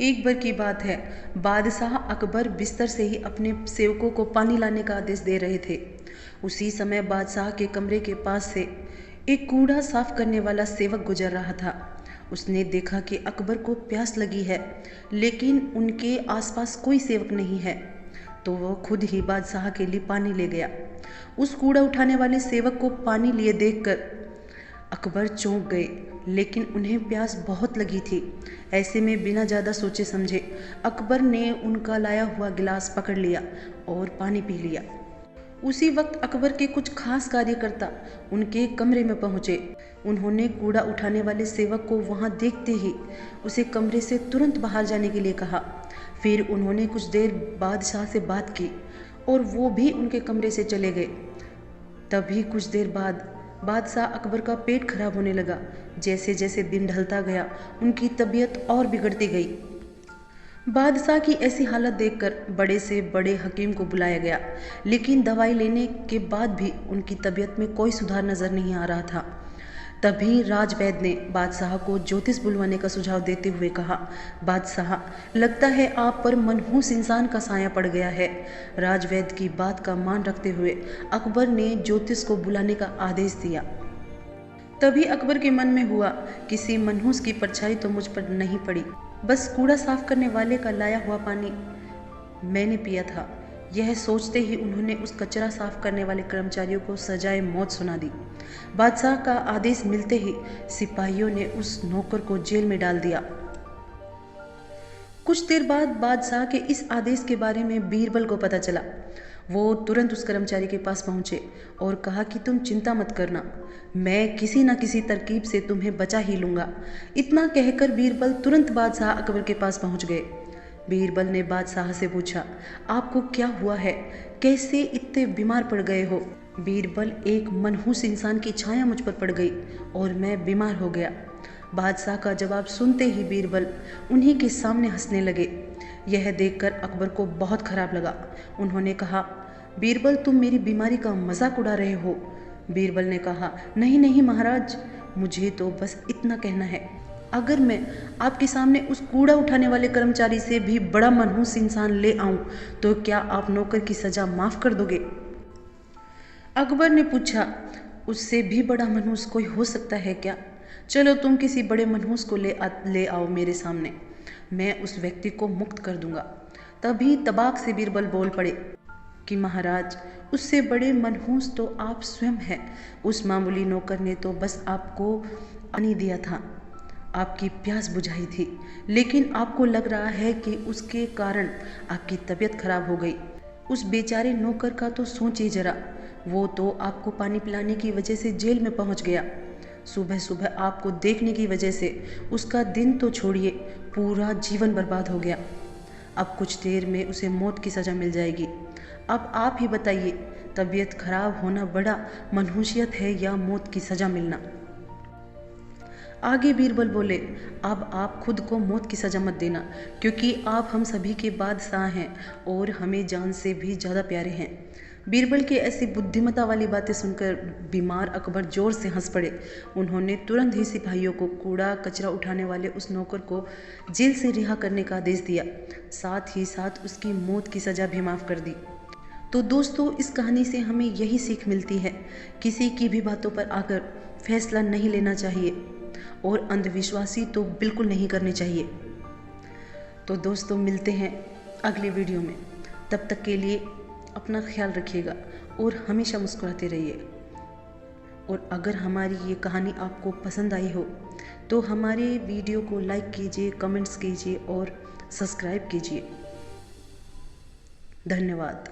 एक बार की बात है, बादशाह अकबर बिस्तर से ही अपने सेवकों को पानी लाने का आदेश दे रहे थे। उसी समय बादशाह के कमरे के पास से एक कूड़ा साफ करने वाला सेवक गुजर रहा था। उसने देखा कि अकबर को प्यास लगी है, लेकिन उनके आसपास कोई सेवक नहीं है, तो वह खुद ही बादशाह के लिए पानी ले गया। उस कूड़ा उठाने वाले सेवक को पानी लिए देखकर अकबर चौंक गए, लेकिन उन्हें प्यास बहुत लगी थी। ऐसे में बिना ज़्यादा सोचे समझे अकबर ने उनका लाया हुआ गिलास पकड़ लिया और पानी पी लिया। उसी वक्त अकबर के कुछ खास कार्यकर्ता उनके कमरे में पहुंचे। उन्होंने कूड़ा उठाने वाले सेवक को वहां देखते ही उसे कमरे से तुरंत बाहर जाने के लिए कहा। फिर उन्होंने कुछ देर बादशाह से बात की और वो भी उनके कमरे से चले गए। तभी कुछ देर बाद बादशाह अकबर का पेट खराब होने लगा। जैसे जैसे दिन ढलता गया, उनकी तबीयत और बिगड़ती गई। बादशाह की ऐसी हालत देखकर बड़े से बड़े हकीम को बुलाया गया, लेकिन दवाई लेने के बाद भी उनकी तबीयत में कोई सुधार नजर नहीं आ रहा था। तभी राजवैद्य ने बादशाह को ज्योतिष बुलवाने का सुझाव देते हुए कहा, बादशाह, लगता है आप पर मनहूस इंसान का साया पड़ गया है। राजवैद्य की बात का मान रखते हुए अकबर ने ज्योतिष को बुलाने का आदेश दिया। तभी अकबर के मन में हुआ, किसी मनहूस की परछाई तो मुझ पर नहीं पड़ी, बस कूड़ा साफ करने वाले का लाया हुआ पानी मैंने पिया था। यह सोचते ही उन्होंने उस कचरा साफ करने वाले कर्मचारियों को सजाए मौत सुना दी। बादशाह का आदेश मिलते ही सिपाहियों ने उस नौकर को जेल में डाल दिया। कुछ देर बाद बादशाह के इस आदेश के बारे में बीरबल को पता चला। वो तुरंत उस कर्मचारी के पास पहुंचे और कहा कि तुम चिंता मत करना, मैं किसी न किसी तरकीब से तुम्हें बचा ही लूंगा। इतना कहकर बीरबल तुरंत बादशाह अकबर के पास पहुंच गए। बीरबल ने बादशाह से पूछा, आपको क्या हुआ है, कैसे इतने बीमार पड़ गए हो? बीरबल, एक मनहूस इंसान की छाया मुझ पर पड़ गई और मैं बीमार हो गया। बादशाह का जवाब सुनते ही बीरबल उन्हीं के सामने हंसने लगे। यह देखकर अकबर को बहुत खराब लगा। उन्होंने कहा, बीरबल, तुम मेरी बीमारी का मजाक उड़ा रहे हो। बीरबल ने कहा, नहीं नहीं महाराज, मुझे तो बस इतना कहना है, अगर मैं आपके सामने उस कूड़ा उठाने वाले कर्मचारी से भी बड़ा मनहूस इंसान ले आऊं, तो क्या आप नौकर की सजा माफ कर दोगे? अकबर ने पूछा, उससे भी बड़ा मनहूस कोई हो सकता है क्या? चलो तुम किसी बड़े मनहूस को ले आओ मेरे सामने, मैं उस व्यक्ति को मुक्त कर दूंगा। तभी तबाक से बीरबल बोल पड़े कि महाराज, उससे बड़े मनहूस तो आप स्वयं हैं। उस मामूली नौकर ने तो बस आपको पानी दिया था, आपकी प्यास बुझाई थी, लेकिन आपको लग रहा है कि उसके कारण आपकी तबीयत खराब हो गई। उस बेचारे नौकर का तो सोचिए जरा, वो तो आपको पानी पिलाने की वजह से जेल में पहुंच गया। सुबह सुबह आपको देखने की वजह से उसका दिन तो छोड़िए, पूरा जीवन बर्बाद हो गया। अब कुछ देर में उसे मौत की सज़ा मिल जाएगी। अब आप ही बताइए, तबीयत खराब होना बड़ा मनहूसियत है या मौत की सज़ा मिलना? आगे बीरबल बोले, अब आप खुद को मौत की सज़ा मत देना, क्योंकि आप हम सभी के बादशाह हैं और हमें जान से भी ज़्यादा प्यारे हैं। बीरबल की ऐसी बुद्धिमत्ता वाली बातें सुनकर बीमार अकबर जोर से हंस पड़े। उन्होंने तुरंत ही सिपाहियों को कूड़ा कचरा उठाने वाले उस नौकर को जेल से रिहा करने का आदेश दिया, साथ ही साथ उसकी मौत की सज़ा भी माफ़ कर दी। तो दोस्तों, इस कहानी से हमें यही सीख मिलती है, किसी की भी बातों पर आकर फैसला नहीं लेना चाहिए और अंधविश्वासी तो बिल्कुल नहीं करनी चाहिए। तो दोस्तों, मिलते हैं अगले वीडियो में। तब तक के लिए अपना ख्याल रखिएगा और हमेशा मुस्कुराते रहिए। और अगर हमारी ये कहानी आपको पसंद आई हो तो हमारे वीडियो को लाइक कीजिए, कमेंट्स कीजिए और सब्सक्राइब कीजिए। धन्यवाद।